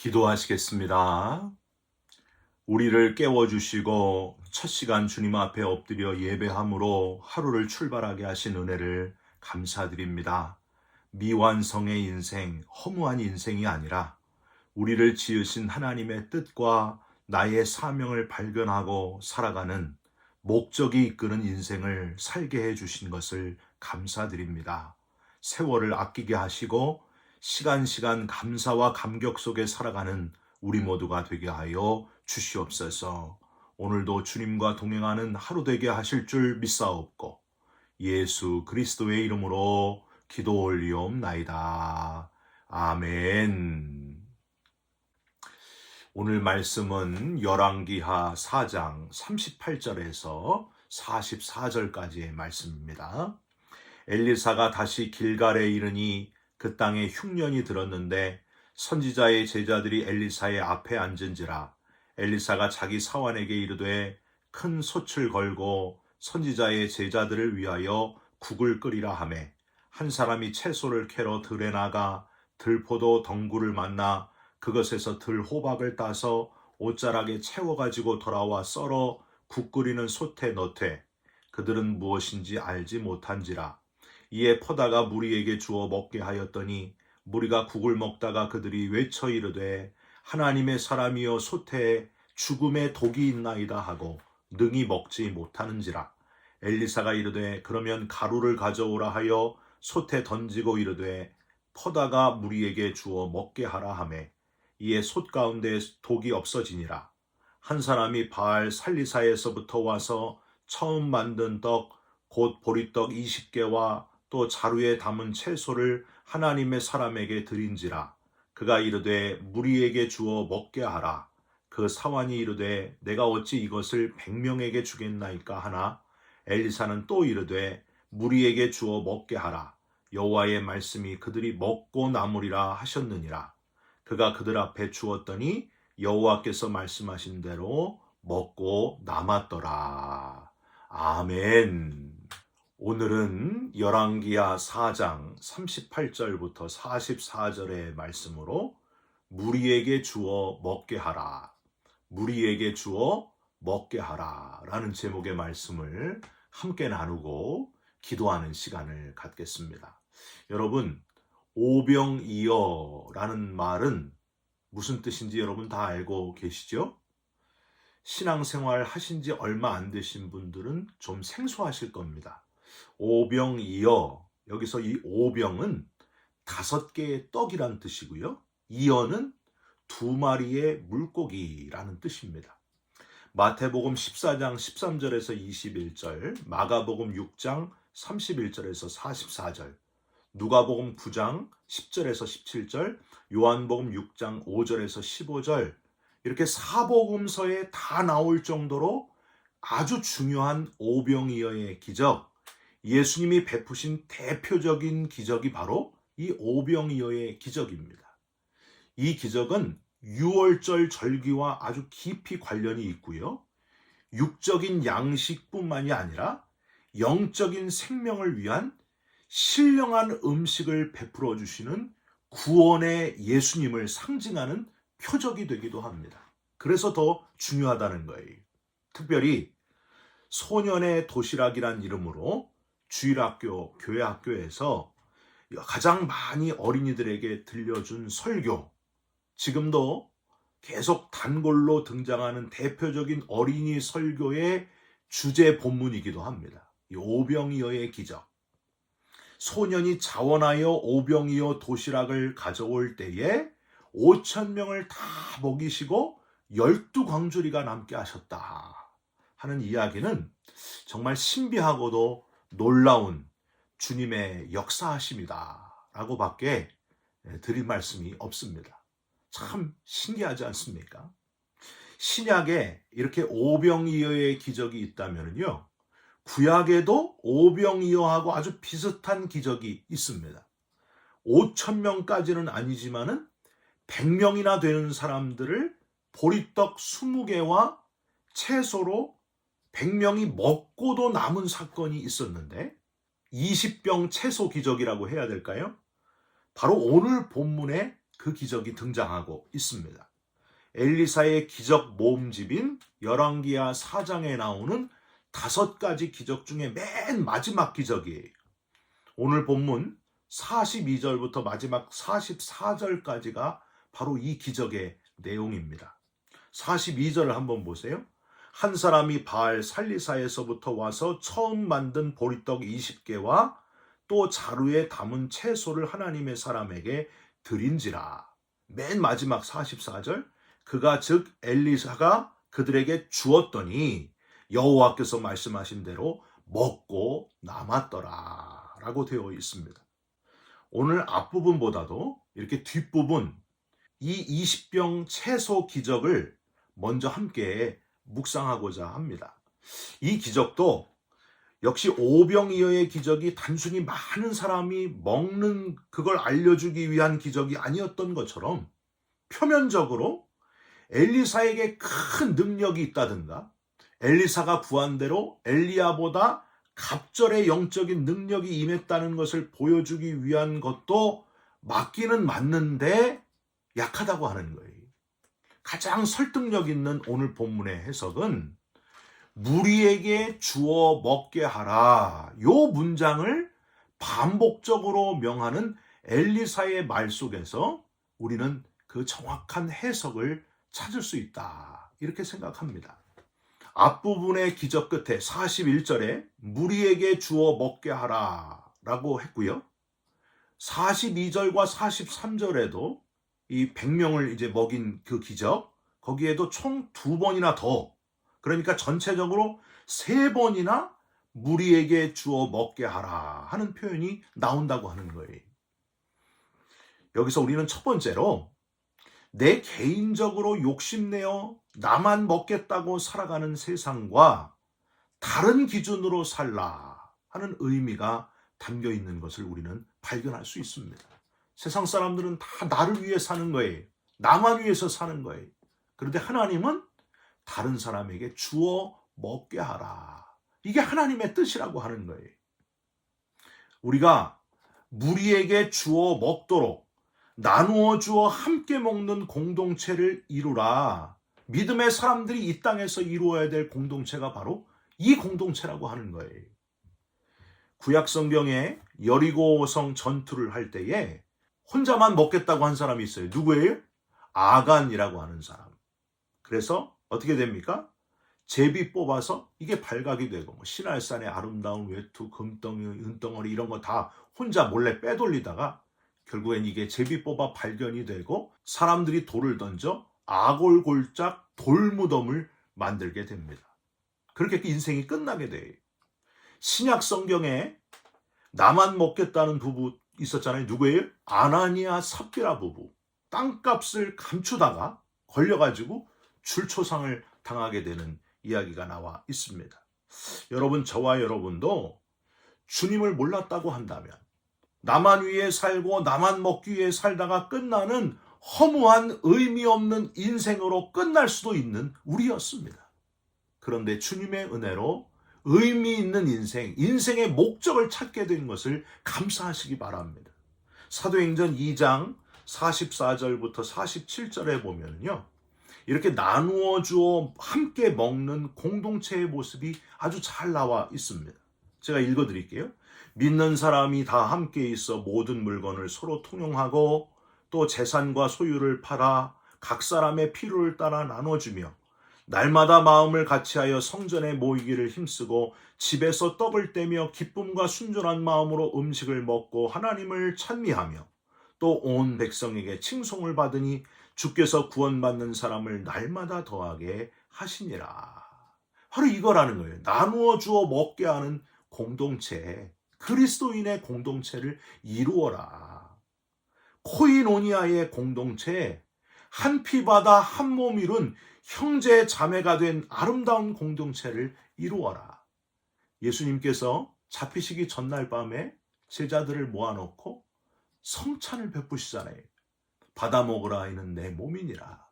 기도하시겠습니다. 우리를 깨워주시고 첫 시간 주님 앞에 엎드려 예배함으로 하루를 출발하게 하신 은혜를 감사드립니다. 미완성의 인생, 허무한 인생이 아니라 우리를 지으신 하나님의 뜻과 나의 사명을 발견하고 살아가는 목적이 이끄는 인생을 살게 해주신 것을 감사드립니다. 세월을 아끼게 하시고 시간 감사와 감격 속에 살아가는 우리 모두가 되게 하여 주시옵소서. 오늘도 주님과 동행하는 하루 되게 하실 줄 믿사옵고 예수 그리스도의 이름으로 기도 올리옵나이다. 아멘. 오늘 말씀은 열왕기하 4장 38절에서 44절까지의 말씀입니다. 엘리사가 다시 길갈에 이르니 그 땅에 흉년이 들었는데 선지자의 제자들이 엘리사의 앞에 앉은지라. 엘리사가 자기 사환에게 이르되 큰 솥을 걸고 선지자의 제자들을 위하여 국을 끓이라 하매 한 사람이 채소를 캐러 들에 나가 들포도 덩굴을 만나 그것에서 들호박을 따서 옷자락에 채워가지고 돌아와 썰어 국 끓이는 솥에 넣되 그들은 무엇인지 알지 못한지라. 이에 퍼다가 무리에게 주어 먹게 하였더니 무리가 국을 먹다가 그들이 외쳐 이르되 하나님의 사람이여 솥에 죽음의 독이 있나이다 하고 능히 먹지 못하는지라. 엘리사가 이르되 그러면 가루를 가져오라 하여 솥에 던지고 이르되 퍼다가 무리에게 주어 먹게 하라 하매 이에 솥 가운데 독이 없어지니라. 한 사람이 바알 살리사에서부터 와서 처음 만든 떡 곧 보리떡 20개와 또 자루에 담은 채소를 하나님의 사람에게 드린지라. 그가 이르되 무리에게 주어 먹게 하라. 그 사환이 이르되 내가 어찌 이것을 100명에게 주겠나이까 하나 엘리사는 또 이르되 무리에게 주어 먹게 하라. 여호와의 말씀이 그들이 먹고 남으리라 하셨느니라. 그가 그들 앞에 주었더니 여호와께서 말씀하신 대로 먹고 남았더라. 아멘. 오늘은 열왕기하 4장 38절부터 44절의 말씀으로 무리에게 주어 먹게 하라. 무리에게 주어 먹게 하라 라는 제목의 말씀을 함께 나누고 기도하는 시간을 갖겠습니다. 여러분, 오병이어라는 말은 무슨 뜻인지 여러분 다 알고 계시죠? 신앙생활 하신 지 얼마 안 되신 분들은 좀 생소하실 겁니다. 오병이어, 여기서 이 오병은 5개의 떡이란 뜻이고요. 이어는 2마리의 물고기라는 뜻입니다. 마태복음 14장 13절에서 21절, 마가복음 6장 31절에서 44절, 누가복음 9장 10절에서 17절, 요한복음 6장 5절에서 15절, 이렇게 사복음서에 다 나올 정도로 아주 중요한 오병이어의 기적, 예수님이 베푸신 대표적인 기적이 바로 이 오병이어의 기적입니다. 이 기적은 유월절 절기와 아주 깊이 관련이 있고요. 육적인 양식뿐만이 아니라 영적인 생명을 위한 신령한 음식을 베풀어 주시는 구원의 예수님을 상징하는 표적이 되기도 합니다. 그래서 더 중요하다는 거예요. 특별히 소년의 도시락이란 이름으로 주일학교, 교회학교에서 가장 많이 어린이들에게 들려준 설교, 지금도 계속 단골로 등장하는 대표적인 어린이 설교의 주제 본문이기도 합니다. 이 오병이어의 기적. 소년이 자원하여 오병이어 도시락을 가져올 때에 5,000명을 다 먹이시고 12광주리가 남게 하셨다 하는 이야기는 정말 신비하고도 놀라운 주님의 역사하심이다 라고 밖에 드릴 말씀이 없습니다. 참 신기하지 않습니까? 신약에 이렇게 오병이어의 기적이 있다면요, 구약에도 오병이어하고 아주 비슷한 기적이 있습니다. 5,000명까지는 아니지만은 100명이나 되는 사람들을 보리떡 20개와 채소로 100명이 먹고도 남은 사건이 있었는데 20병 채소 기적이라고 해야 될까요? 바로 오늘 본문의 그 기적이 등장하고 있습니다. 엘리사의 기적 모음집인 열왕기하 4장에 나오는 5가지 기적 중에 맨 마지막 기적이에요. 오늘 본문 42절부터 마지막 44절까지가 바로 이 기적의 내용입니다. 42절을 한번 보세요. 한 사람이 바알 살리사에서부터 와서 처음 만든 보리떡 20개와 또 자루에 담은 채소를 하나님의 사람에게 드린지라. 맨 마지막 44절, 그가 즉 엘리사가 그들에게 주었더니 여호와께서 말씀하신 대로 먹고 남았더라 라고 되어 있습니다. 오늘 앞부분보다도 이렇게 뒷부분, 이 20병 채소 기적을 먼저 함께 묵상하고자 합니다. 이 기적도 역시 오병이어의 기적이 단순히 많은 사람이 먹는 그걸 알려주기 위한 기적이 아니었던 것처럼 표면적으로 엘리사에게 큰 능력이 있다든가 엘리사가 구한 대로 엘리야보다 갑절의 영적인 능력이 임했다는 것을 보여주기 위한 것도 맞기는 맞는데 약하다고 하는 거예요. 가장 설득력 있는 오늘 본문의 해석은 무리에게 주어 먹게 하라. 요 문장을 반복적으로 명하는 엘리사의 말 속에서 우리는 그 정확한 해석을 찾을 수 있다. 이렇게 생각합니다. 앞부분의 기적 끝에 41절에 무리에게 주어 먹게 하라 라고 했고요. 42절과 43절에도 이 100명을 이제 먹인 그 기적, 거기에도 총 2번이나 더, 그러니까 전체적으로 3번이나 무리에게 주어 먹게 하라 하는 표현이 나온다고 하는 거예요. 여기서 우리는 첫 번째로 내 개인적으로 욕심내어 나만 먹겠다고 살아가는 세상과 다른 기준으로 살라 하는 의미가 담겨 있는 것을 우리는 발견할 수 있습니다. 세상 사람들은 다 나를 위해 사는 거예요. 나만 위해서 사는 거예요. 그런데 하나님은 다른 사람에게 주어 먹게 하라. 이게 하나님의 뜻이라고 하는 거예요. 우리가 무리에게 주어 먹도록 나누어 주어 함께 먹는 공동체를 이루라. 믿음의 사람들이 이 땅에서 이루어야 될 공동체가 바로 이 공동체라고 하는 거예요. 구약 성경에 여리고성 전투를 할 때에 혼자만 먹겠다고 한 사람이 있어요. 누구예요? 아간이라고 하는 사람. 그래서 어떻게 됩니까? 제비 뽑아서 이게 발각이 되고 신할산의 아름다운 외투, 금덩이, 은덩어리 이런 거 다 혼자 몰래 빼돌리다가 결국엔 이게 제비 뽑아 발견이 되고 사람들이 돌을 던져 아골골짝 돌무덤을 만들게 됩니다. 그렇게 인생이 끝나게 돼요. 신약 성경에 나만 먹겠다는 부부 있었잖아요. 누구예요? 아나니아 삽비라 부부. 땅값을 감추다가 걸려가지고 줄초상을 당하게 되는 이야기가 나와 있습니다. 여러분, 저와 여러분도 주님을 몰랐다고 한다면 나만 위해 살고 나만 먹기 위해 살다가 끝나는 허무한 의미 없는 인생으로 끝날 수도 있는 우리였습니다. 그런데 주님의 은혜로 의미 있는 인생, 인생의 목적을 찾게 된 것을 감사하시기 바랍니다. 사도행전 2장 44절부터 47절에 보면요, 이렇게 나누어 주어 함께 먹는 공동체의 모습이 아주 잘 나와 있습니다. 제가 읽어드릴게요. 믿는 사람이 다 함께 있어 모든 물건을 서로 통용하고 또 재산과 소유를 팔아 각 사람의 필요를 따라 나눠주며 날마다 마음을 같이하여 성전에 모이기를 힘쓰고 집에서 떡을 떼며 기쁨과 순전한 마음으로 음식을 먹고 하나님을 찬미하며 또 온 백성에게 칭송을 받으니 주께서 구원받는 사람을 날마다 더하게 하시니라. 바로 이거라는 거예요. 나누어 주어 먹게 하는 공동체, 그리스도인의 공동체를 이루어라. 코이노니아의 공동체, 한 피바다 한 몸 이룬 형제 자매가 된 아름다운 공동체를 이루어라. 예수님께서 잡히시기 전날 밤에 제자들을 모아놓고 성찬을 베푸시잖아요. 받아 먹으라, 이는 내 몸이니라.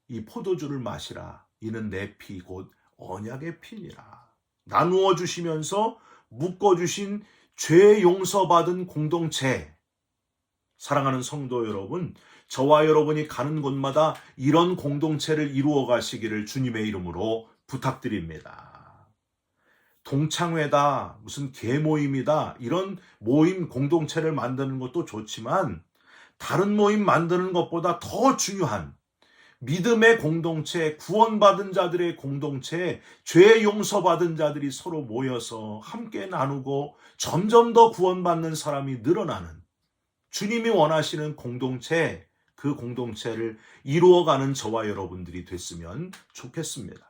이 포도주를 마시라, 이는 내 피 곧 언약의 피니라. 나누어 주시면서 묶어주신 죄 용서받은 공동체, 사랑하는 성도 여러분, 저와 여러분이 가는 곳마다 이런 공동체를 이루어 가시기를 주님의 이름으로 부탁드립니다. 동창회다, 무슨 계모임이다, 이런 모임 공동체를 만드는 것도 좋지만 다른 모임 만드는 것보다 더 중요한 믿음의 공동체, 구원받은 자들의 공동체, 죄 용서받은 자들이 서로 모여서 함께 나누고 점점 더 구원받는 사람이 늘어나는 주님이 원하시는 공동체, 그 공동체를 이루어가는 저와 여러분들이 됐으면 좋겠습니다.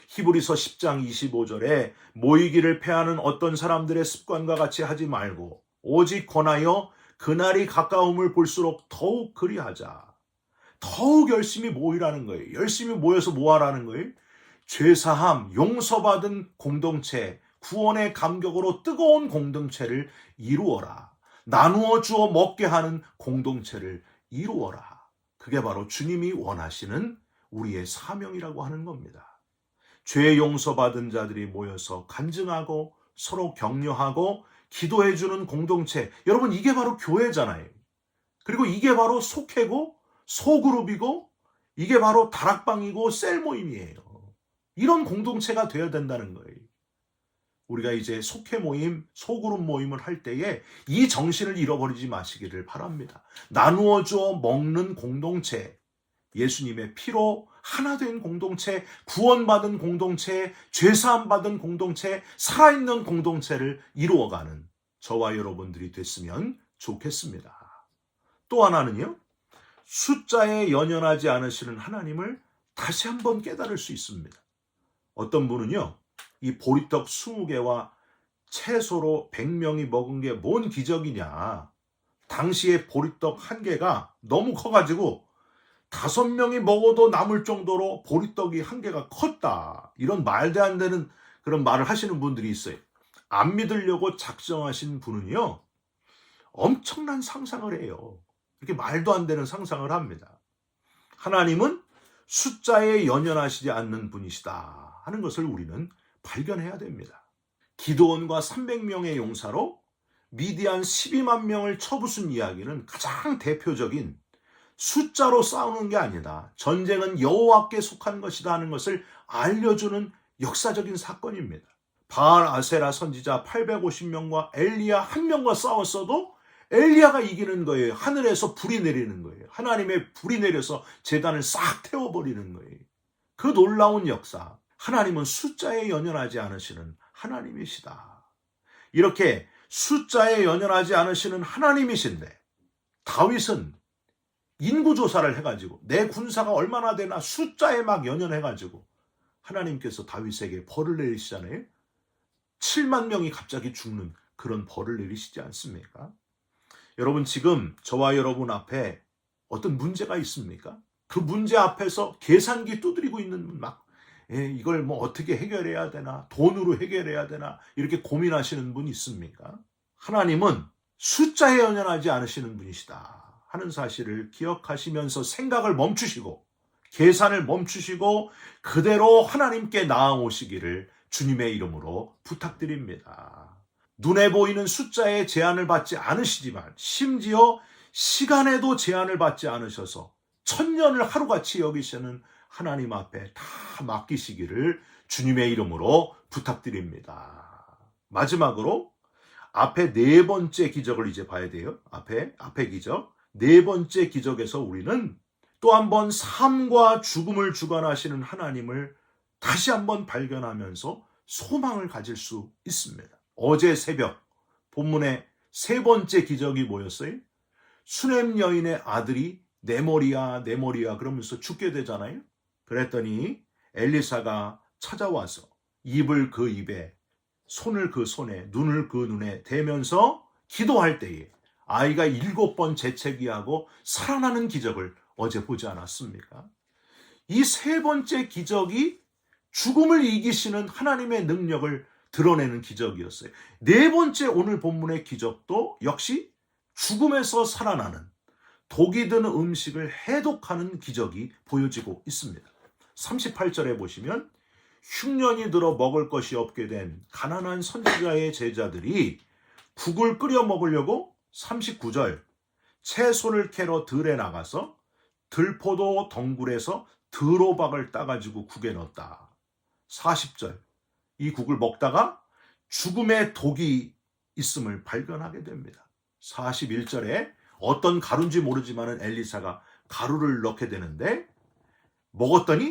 히브리서 10장 25절에 모이기를 패하는 어떤 사람들의 습관과 같이 하지 말고 오직 권하여 그날이 가까움을 볼수록 더욱 그리하자. 더욱 열심히 모이라는 거예요. 열심히 모여서 뭐 하라는 거예요? 죄사함, 용서받은 공동체, 구원의 감격으로 뜨거운 공동체를 이루어라. 나누어 주어 먹게 하는 공동체를 이루어라. 그게 바로 주님이 원하시는 우리의 사명이라고 하는 겁니다. 죄 용서받은 자들이 모여서 간증하고 서로 격려하고 기도해주는 공동체. 여러분, 이게 바로 교회잖아요. 그리고 이게 바로 속회고 소그룹이고 이게 바로 다락방이고 셀 모임이에요. 이런 공동체가 되어야 된다는 거예요. 우리가 이제 속회 모임, 소그룹 모임을 할 때에 이 정신을 잃어버리지 마시기를 바랍니다. 나누어 주어 먹는 공동체, 예수님의 피로 하나 된 공동체, 구원받은 공동체, 죄사함 받은 공동체, 살아있는 공동체를 이루어가는 저와 여러분들이 됐으면 좋겠습니다. 또 하나는요, 숫자에 연연하지 않으시는 하나님을 다시 한번 깨달을 수 있습니다. 어떤 분은요, 이 보리떡 20개와 채소로 100명이 먹은 게 뭔 기적이냐. 당시에 보리떡 1개가 너무 커가지고 5명이 먹어도 남을 정도로 보리떡이 1개가 컸다. 이런 말도 안 되는 그런 말을 하시는 분들이 있어요. 안 믿으려고 작정하신 분은요, 엄청난 상상을 해요. 이렇게 말도 안 되는 상상을 합니다. 하나님은 숫자에 연연하시지 않는 분이시다 하는 것을 우리는 발견해야 됩니다. 기드온과 300명의 용사로 미디안 12만 명을 쳐부순 이야기는 가장 대표적인 숫자로 싸우는 게 아니다. 전쟁은 여호와께 속한 것이다 하는 것을 알려주는 역사적인 사건입니다. 바알 아세라 선지자 850명과 엘리야 1명과 싸웠어도 엘리야가 이기는 거예요. 하늘에서 불이 내리는 거예요. 하나님의 불이 내려서 제단을 싹 태워버리는 거예요. 그 놀라운 역사. 하나님은 숫자에 연연하지 않으시는 하나님이시다. 이렇게 숫자에 연연하지 않으시는 하나님이신데 다윗은 인구조사를 해가지고 내 군사가 얼마나 되나 숫자에 막 연연해가지고 하나님께서 다윗에게 벌을 내리시잖아요. 7만 명이 갑자기 죽는 그런 벌을 내리시지 않습니까? 여러분, 지금 저와 여러분 앞에 어떤 문제가 있습니까? 그 문제 앞에서 계산기 두드리고 있는 분 막 이걸 뭐 어떻게 해결해야 되나, 돈으로 해결해야 되나 이렇게 고민하시는 분 있습니까? 하나님은 숫자에 연연하지 않으시는 분이시다 하는 사실을 기억하시면서 생각을 멈추시고 계산을 멈추시고 그대로 하나님께 나아오시기를 주님의 이름으로 부탁드립니다. 눈에 보이는 숫자에 제한을 받지 않으시지만 심지어 시간에도 제한을 받지 않으셔서 천년을 하루같이 여기시는 하나님 앞에 다 맡기시기를 주님의 이름으로 부탁드립니다. 마지막으로 앞에 4번째 기적을 이제 봐야 돼요. 앞에 기적. 4번째 기적에서 우리는 또 한 번 삶과 죽음을 주관하시는 하나님을 다시 한번 발견하면서 소망을 가질 수 있습니다. 어제 새벽 본문에 3번째 기적이 뭐였어요? 수넴 여인의 아들이 내 머리야 내 머리야 그러면서 죽게 되잖아요. 그랬더니 엘리사가 찾아와서 입을 그 입에 손을 그 손에 눈을 그 눈에 대면서 기도할 때에 아이가 7번 재채기하고 살아나는 기적을 어제 보지 않았습니까? 이 3번째 기적이 죽음을 이기시는 하나님의 능력을 드러내는 기적이었어요. 4번째 오늘 본문의 기적도 역시 죽음에서 살아나는 독이 드는 음식을 해독하는 기적이 보여지고 있습니다. 38절에 보시면 흉년이 들어 먹을 것이 없게 된 가난한 선지자의 제자들이 국을 끓여 먹으려고 39절 채소를 캐러 들에 나가서 들포도 덩굴에서 들호박을 따가지고 국에 넣었다. 40절. 이 국을 먹다가 죽음의 독이 있음을 발견하게 됩니다. 41절에 어떤 가루인지 모르지만 엘리사가 가루를 넣게 되는데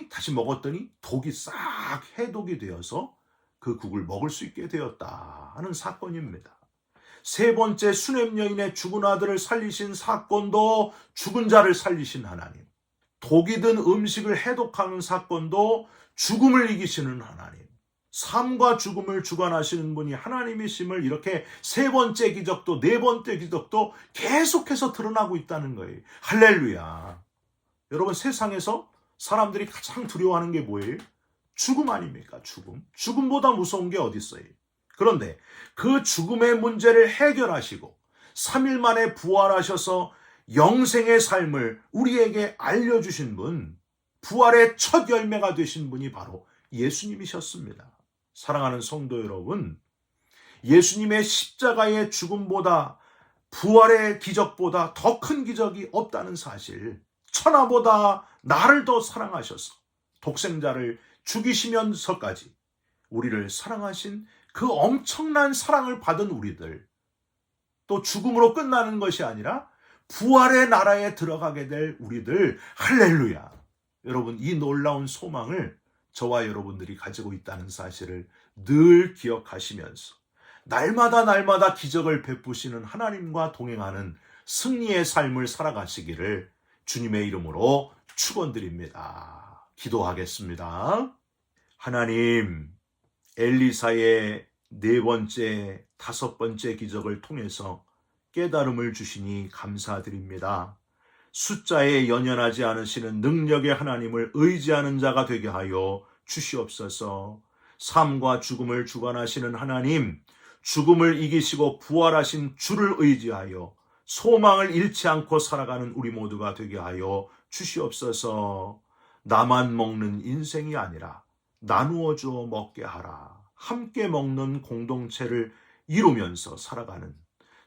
다시 먹었더니 독이 싹 해독이 되어서 그 국을 먹을 수 있게 되었다 하는 사건입니다. 세 번째, 수넴 여인의 죽은 아들을 살리신 사건도 죽은 자를 살리신 하나님. 독이 든 음식을 해독하는 사건도 죽음을 이기시는 하나님. 삶과 죽음을 주관하시는 분이 하나님이심을 이렇게 세 번째 기적도 네 번째 기적도 계속해서 드러나고 있다는 거예요. 할렐루야. 여러분, 세상에서 사람들이 가장 두려워하는 게 뭐예요? 죽음 아닙니까? 죽음. 죽음보다 무서운 게 어디 있어요? 그런데 그 죽음의 문제를 해결하시고 3일 만에 부활하셔서 영생의 삶을 우리에게 알려주신 분, 부활의 첫 열매가 되신 분이 바로 예수님이셨습니다. 사랑하는 성도 여러분, 예수님의 십자가의 죽음보다 부활의 기적보다 더 큰 기적이 없다는 사실, 천하보다 나를 더 사랑하셔서 독생자를 죽이시면서까지 우리를 사랑하신 그 엄청난 사랑을 받은 우리들, 또 죽음으로 끝나는 것이 아니라 부활의 나라에 들어가게 될 우리들, 할렐루야. 여러분, 이 놀라운 소망을 저와 여러분들이 가지고 있다는 사실을 늘 기억하시면서 날마다 기적을 베푸시는 하나님과 동행하는 승리의 삶을 살아가시기를 주님의 이름으로 축원드립니다. 기도하겠습니다. 하나님, 엘리사의 네 번째, 다섯 번째 기적을 통해서 깨달음을 주시니 감사드립니다. 숫자에 연연하지 않으시는 능력의 하나님을 의지하는 자가 되게 하여 주시옵소서. 삶과 죽음을 주관하시는 하나님, 죽음을 이기시고 부활하신 주를 의지하여 소망을 잃지 않고 살아가는 우리 모두가 되게 하여 주시옵소서. 나만 먹는 인생이 아니라 나누어 주어 먹게 하라. 함께 먹는 공동체를 이루면서 살아가는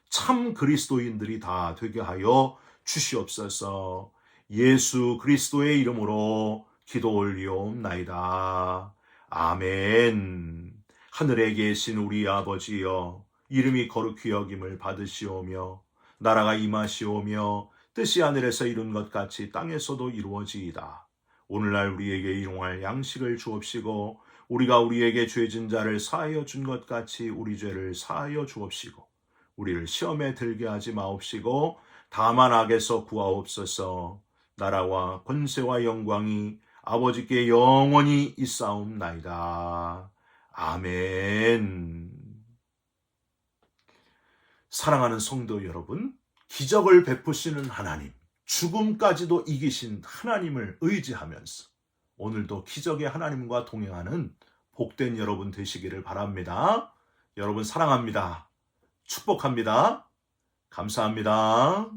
참 그리스도인들이 다 되게 하여 주시옵소서. 예수 그리스도의 이름으로 기도 올리옵나이다. 아멘. 하늘에 계신 우리 아버지여, 이름이 거룩히 여김을 받으시오며 나라가 임하시오며 뜻이 하늘에서 이룬 것 같이 땅에서도 이루어지이다. 오늘날 우리에게 일용할 양식을 주옵시고 우리가 우리에게 죄진 자를 사하여 준 것 같이 우리 죄를 사하여 주옵시고 우리를 시험에 들게 하지 마옵시고 다만 악에서 구하옵소서. 나라와 권세와 영광이 아버지께 영원히 있사옵나이다. 아멘. 사랑하는 성도 여러분, 기적을 베푸시는 하나님, 죽음까지도 이기신 하나님을 의지하면서 오늘도 기적의 하나님과 동행하는 복된 여러분 되시기를 바랍니다. 여러분 사랑합니다. 축복합니다. 감사합니다.